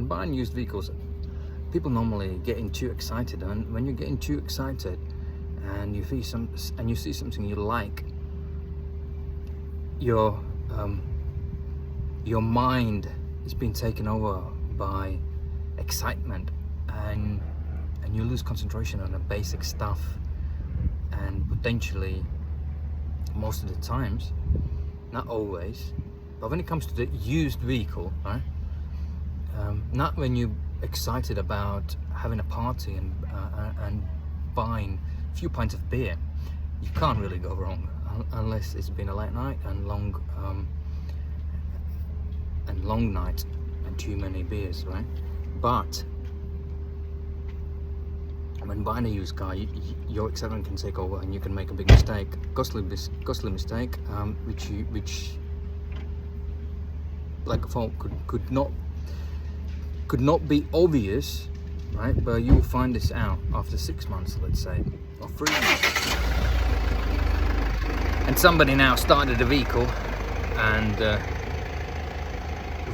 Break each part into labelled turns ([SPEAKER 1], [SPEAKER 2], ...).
[SPEAKER 1] when buying used vehicles, people normally getting too excited, and when you're getting too excited and you see something you like, your mind is being taken over by excitement, and you lose concentration on the basic stuff, and potentially most of the times, not always, but when it comes to the used vehicle, right? Not when you're excited about having a party and buying a few pints of beer. You can't really go wrong unless it's been a late night and long night and too many beers, right? But when buying a used car, your excitement can take over, and you can make a big mistake, costly mistake, which like a fault could not be obvious, right? But you'll find this out after 6 months, let's say, or 3 months. And somebody now started the vehicle and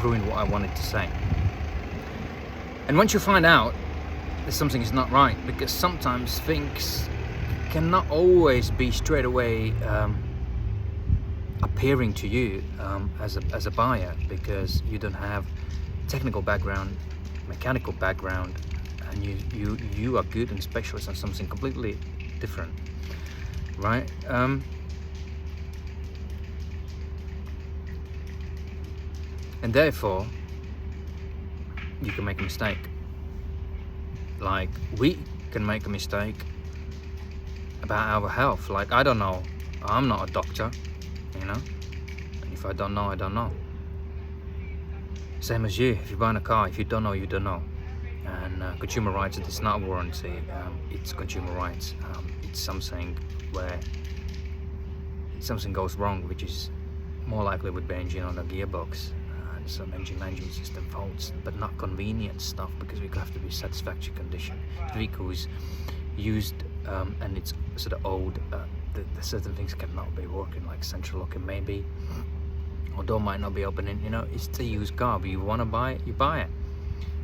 [SPEAKER 1] ruined what I wanted to say. And once you find out that something is not right, because sometimes things cannot always be straight away appearing to you as a buyer, because you don't have technical background, mechanical background, and you are good and specialist on something completely different, right? And therefore you can make a mistake. Like, we can make a mistake about our health. Like, I don't know, I'm not a doctor, you know, and if I don't know, I don't know. Same as you, if you're buying a car, if you don't know, you don't know. And consumer rights, it's not a warranty, it's consumer rights. It's something where something goes wrong, which is more likely with the engine or the gearbox, and some engine management system faults, but not convenient stuff, because we have to be satisfactory condition. The vehicle is used and it's sort of old, the certain things cannot be working, like central locking maybe, or door might not be opening, you know. It's a used car, but you want to buy it, you buy it,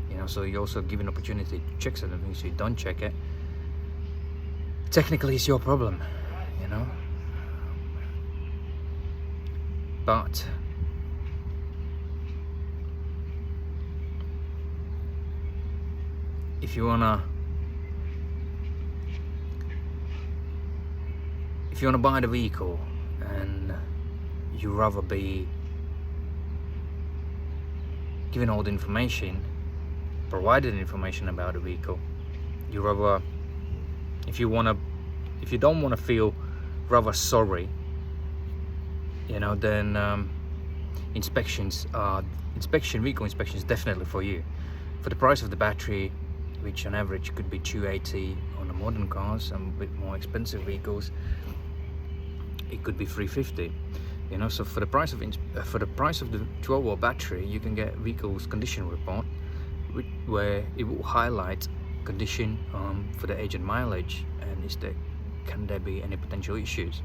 [SPEAKER 1] you know. So you also give an opportunity to check certain things. So you don't check it, technically it's your problem, you know. But if you wanna buy the vehicle and you rather be given all the information, provided information about the vehicle, you rather, if you don't want to feel rather sorry, you know, then vehicle inspection is definitely for you. For the price of the battery, which on average could be $280 on the modern cars, and with more expensive vehicles it could be $350, you know. So for the price of the 12-volt battery, you can get vehicle's condition report, where it will highlight condition for the age and mileage, and can there be any potential issues,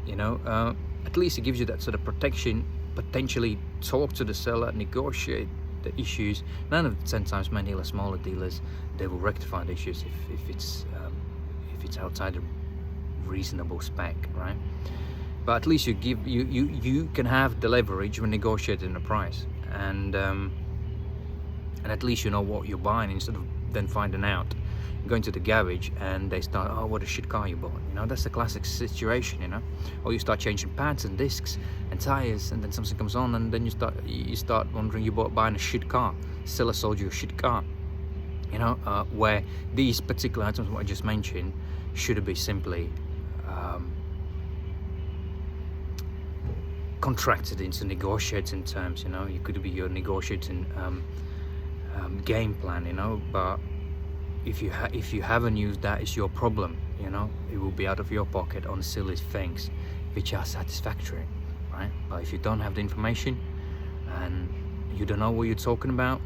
[SPEAKER 1] you know. At least it gives you that sort of protection, potentially talk to the seller, negotiate the issues. 9 of 10 times, many smaller dealers, they will rectify the issues if it's outside the reasonable spec, right? But at least you can have the leverage when negotiating the price, and at least you know what you're buying, instead of then finding out, going to the garage and they start, oh, what a shit car you bought, you know. That's the classic situation, you know. Or you start changing pads and discs and tires, and then something comes on, and then you start wondering, buying a shit car, seller sold you a shit car, you know. Where these particular items, what I just mentioned, should be simply contracted into negotiating terms, you know. You could be your negotiating game plan, you know. But if you haven't used that, it's your problem, you know. It will be out of your pocket on silly things which are satisfactory, right? But if you don't have the information and you don't know what you're talking about,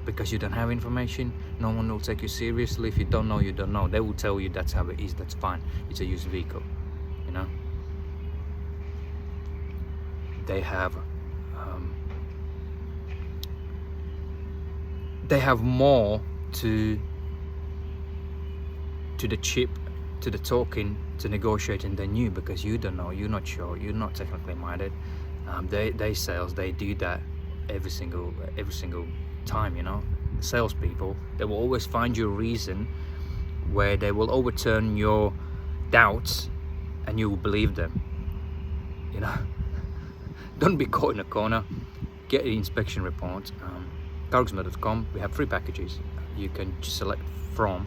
[SPEAKER 1] because you don't have information, no one will take you seriously. If you don't know, you don't know. They will tell you that's how it is, that's fine, it's a used vehicle, you know. They have they have more to the chip, to the talking, to negotiating than you, because you don't know, you're not sure, you're not technically minded. They sales, they do that every single time, you know. Salespeople, they will always find you a reason where they will overturn your doubts and you will believe them, you know. Don't be caught in a corner. Get the inspection report. Cargsmith.com, we have 3 packages you can just select from.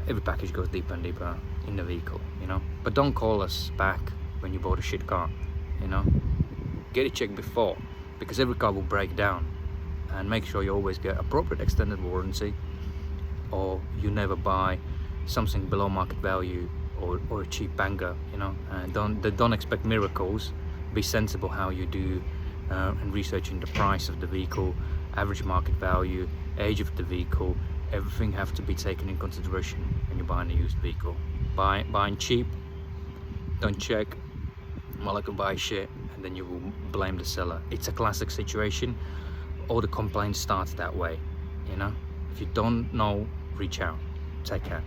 [SPEAKER 1] Every package goes deeper and deeper in the vehicle, you know. But don't call us back when you bought a shit car, you know. Get it checked before, because every car will break down. And make sure you always get appropriate extended warranty, or you never buy something below market value or a cheap banger, you know. And don't expect miracles. Be sensible how you do and researching the price of the vehicle, average market value, age of the vehicle. Everything have to be taken in consideration when you're buying a used vehicle. Buying cheap, don't check, more like a buy shit, and then you will blame the seller. It's a classic situation. All the complaints start that way, you know. If you don't know, reach out. Take care.